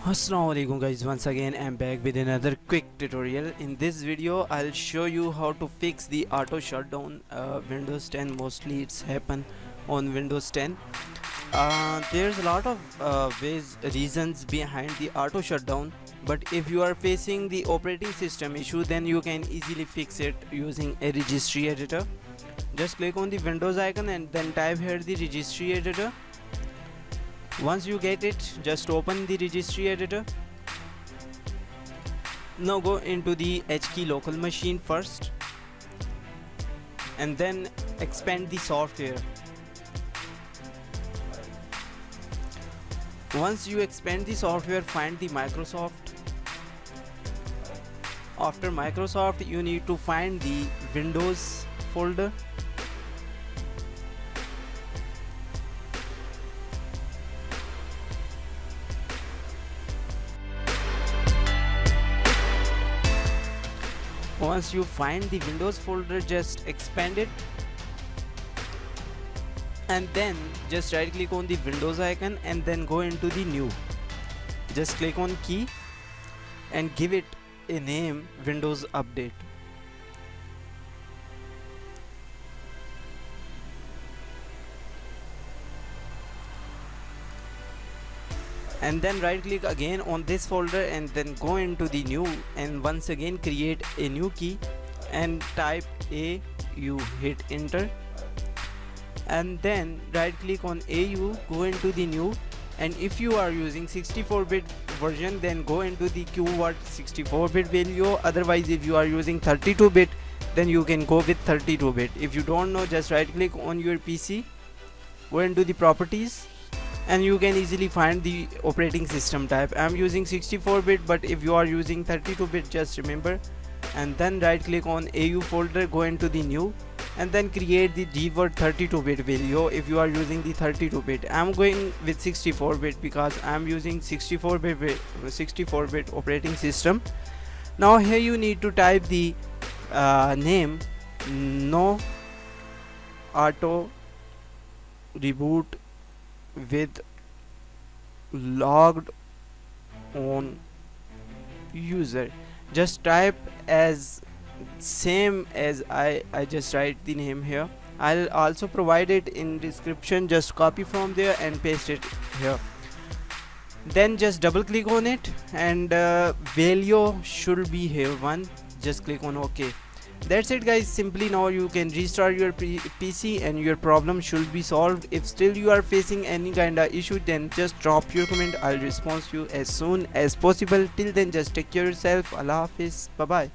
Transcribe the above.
Assalamualaikum guys, once again I'm back with another quick tutorial. In this video I'll show you how to fix the auto shutdown Windows 10. Mostly it's happen on Windows 10. There's a lot of reasons behind the auto shutdown, but if you are facing the operating system issue, then you can easily fix it using a registry editor. Just click on the Windows icon and then type here the registry editor. Once you get it, just open the registry editor. Now go into the HKey local machine first and then expand the software. Once you expand the software, find the Microsoft. After Microsoft, you need to find the Windows folder. Once you find the Windows folder, just expand it and then just right click on the Windows icon and then go into the new. Just click on key and give it a name, Windows Update. And then right click again on this folder and then go into the new and once again create a new key and type AU, hit enter, and then right click on AU, go into the new, and if you are using 64-bit version, then go into the keyword 64-bit value. Otherwise, if you are using 32-bit, then you can go with 32-bit. If you don't know, just right click on your PC, go into the properties, and you can easily find the operating system type. I'm using 64-bit, but if you are using 32-bit, just remember, and then right click on AU folder, go into the new, and then create the keyword 32-bit value if you are using the 32-bit. I'm going with 64-bit because I'm using 64-bit operating system. Now here you need to type the name no auto reboot with logged on user. Just type as same as I just write the name here. I'll also provide it in description. Just copy from there and paste it here. Then just double click on it and value should be here 1. Just click on OK. That's it guys. Simply now you can restart your PC and your problem should be solved. If still you are facing any kind of issue, then just drop your comment. I'll respond to you as soon as possible. Till then, just take care of yourself. Allah Hafiz. Bye bye.